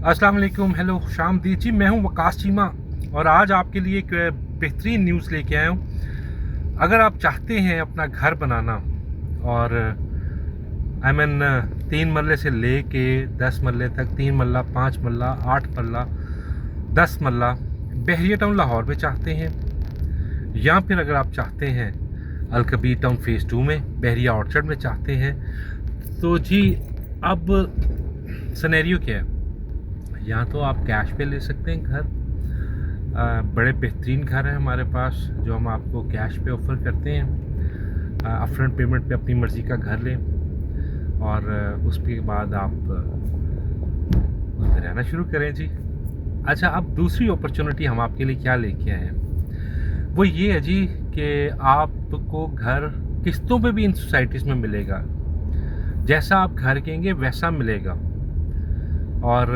अस्सलाम वालेकुम, हेलो शामदीद जी। मैं हूं वकास चीमा और आज आपके लिए एक बेहतरीन न्यूज़ लेके आया हूं। अगर आप चाहते हैं अपना घर बनाना और आई मीन 3 मरले से ले के 10 मरले तक, 3 मरला, 5 मरला, 8 मरला, 10 मरला बहरिया टाउन लाहौर में चाहते हैं, या फिर अगर आप चाहते हैं अलकबीर टाउन फेज़ 2 में बहरिया ऑर्चर्ड में चाहते हैं, तो जी अब सिनेरियो क्या है। या तो आप कैश पे ले सकते हैं घर, बड़े बेहतरीन घर हैं हमारे पास जो हम आपको कैश पे ऑफ़र करते हैं। अपफ्रंट पेमेंट पे अपनी मर्ज़ी का घर लें और उसके बाद आप उसमें रहना शुरू करें जी। अच्छा, अब दूसरी अपॉर्चुनिटी हम आपके लिए क्या लेके आए हैं, वो ये है जी कि आपको घर किस्तों पे भी इन सोसाइटीज़ में मिलेगा। जैसा आप घर कहेंगे वैसा मिलेगा। और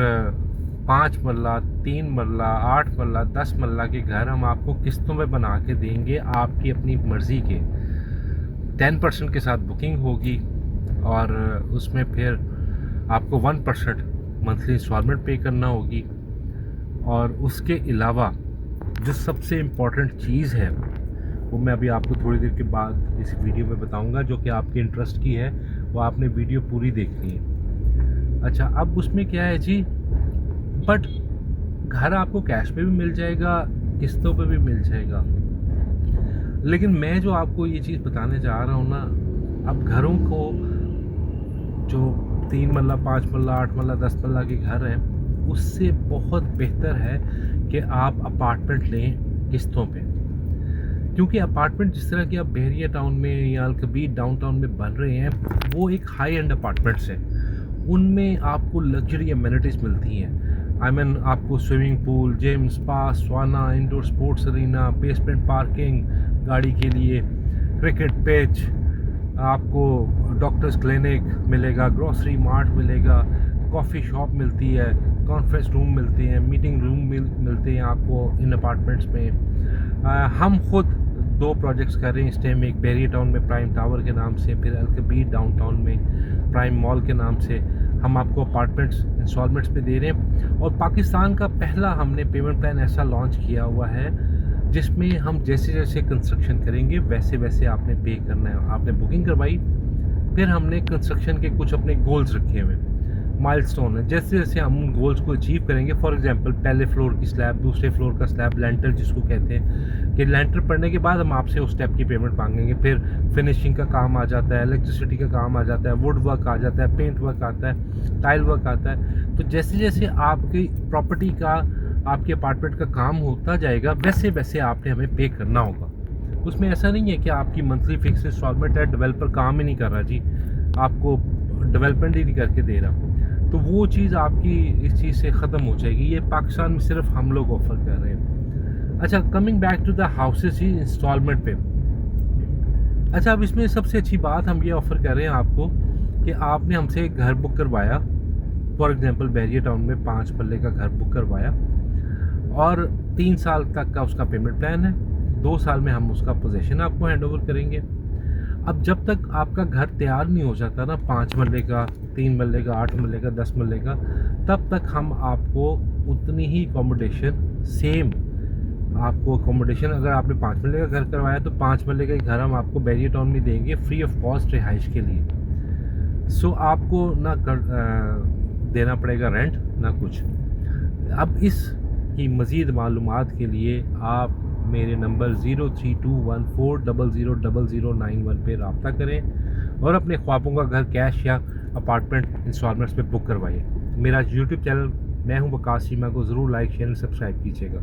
5 मरला, 3 मरला, 8 मरला, 10 मरला के घर हम आपको किस्तों में बना के देंगे, आपकी अपनी मर्ज़ी के। 10% के साथ बुकिंग होगी और उसमें फिर आपको 1% मंथली इंस्टॉलमेंट पे करना होगी। और उसके अलावा जो सबसे इम्पॉर्टेंट चीज़ है वो मैं अभी आपको थोड़ी देर के बाद इस वीडियो में बताऊंगा, जो कि आपके इंटरेस्ट की है। वो आपने वीडियो पूरी देखनी है। अच्छा, अब उसमें क्या है जी, बट घर आपको कैश पे भी मिल जाएगा, किस्तों पे भी मिल जाएगा। लेकिन मैं जो आपको ये चीज़ बताने जा रहा हूँ ना, अब घरों को जो 3 मरला, 5 मरला, 8 मरला, 10 मरला के घर हैं, उससे बहुत बेहतर है कि आप अपार्टमेंट लें किस्तों पे। क्योंकि अपार्टमेंट जिस तरह के अब बहरिया टाउन में या अलकबीर डाउनटाउन में बन रहे हैं, वो एक हाई एंड अपार्टमेंट्स हैं। उनमें आपको लग्जरी एमिनिटीज़ मिलती हैं। आई मीन आपको swimming pool, gym, spa, sauna, indoor sports arena, basement parking गाड़ी के लिए, क्रिकेट पिच, आपको डॉक्टर्स क्लिनिक मिलेगा, ग्रोसरी मार्ट मिलेगा, कॉफ़ी शॉप मिलती है, कॉन्फ्रेंस रूम मिलते हैं, मीटिंग रूम मिलते हैं आपको इन अपार्टमेंट्स में। हम खुद 2 प्रोजेक्ट्स कर रहे हैं इस टाइम। एक बहरिया टाउन में प्राइम टावर के नाम से, फिर अलकबीर डाउनटाउन में प्राइम मॉल के नाम से हम आपको अपार्टमेंट्स इंस्टॉलमेंट्स पे दे रहे हैं। और पाकिस्तान का पहला हमने पेमेंट प्लान ऐसा लॉन्च किया हुआ है जिसमें हम जैसे जैसे कंस्ट्रक्शन करेंगे वैसे वैसे आपने पे करना है। आपने बुकिंग करवाई, फिर हमने कंस्ट्रक्शन के कुछ अपने गोल्स रखे हुए हैं, माइलस्टोन है। जैसे जैसे हम उन गोल्स को अचीव करेंगे, फॉर एग्जांपल पहले फ्लोर की स्लैब, दूसरे फ्लोर का स्लैब, लेंटर जिसको कहते हैं, कि लेंटर पड़ने के बाद हम आपसे उस स्टेप की पेमेंट मांगेंगे। फिर फिनिशिंग का काम आ जाता है, इलेक्ट्रिसिटी का काम आ जाता है, वुड वर्क आ जाता है, पेंट वर्क आता है, टाइल वर्क आता है। तो जैसे जैसे आपकी प्रॉपर्टी का, आपके अपार्टमेंट का काम होता जाएगा, वैसे वैसे आपने हमें पे करना होगा। उसमें ऐसा नहीं है कि आपकी मंथली फिक्स इंस्टॉलमेंट है, डेवलपर काम ही नहीं कर रहा जी, आपको डेवलपमेंट ही नहीं करके दे रहा। तो वो चीज़ आपकी इस चीज़ से ख़त्म हो जाएगी। ये पाकिस्तान में सिर्फ हम लोग ऑफ़र कर रहे हैं। अच्छा, coming back to the houses ही इंस्टॉलमेंट पे। अच्छा, अब इसमें सबसे अच्छी बात हम ये ऑफ़र कर रहे हैं आपको कि आपने हमसे एक घर बुक करवाया, फॉर एग्जांपल बहरिया टाउन में 5 मरले का घर बुक करवाया और 3 साल तक का उसका पेमेंट प्लान है। 2 साल में हम उसका पोजेसन आपको हैंड ओवर करेंगे। अब जब तक आपका घर तैयार नहीं हो जाता ना, 5 मरले का, 3 मरले का, 8 मरले का, 10 मरले का, तब तक हम आपको उतनी ही अकोमोडेशन, सेम आपको अकोमोडेशन, अगर आपने 5 मरले का घर करवाया तो 5 मरले का घर हम आपको बहरिया टाउन में देंगे फ्री ऑफ कॉस्ट रिहाइश के लिए। सो आपको ना देना पड़ेगा रेंट ना कुछ। अब इसकी मज़ीद मालूमात के लिए आप मेरे नंबर 0321400091 पे रब्ता करें और अपने ख्वाबों का घर कैश या अपार्टमेंट इंस्टॉलमेंट्स पे बुक करवाइए। मेरा यूट्यूब चैनल मैं हूं वकास चीमा को ज़रूर लाइक, शेयर और सब्सक्राइब कीजिएगा।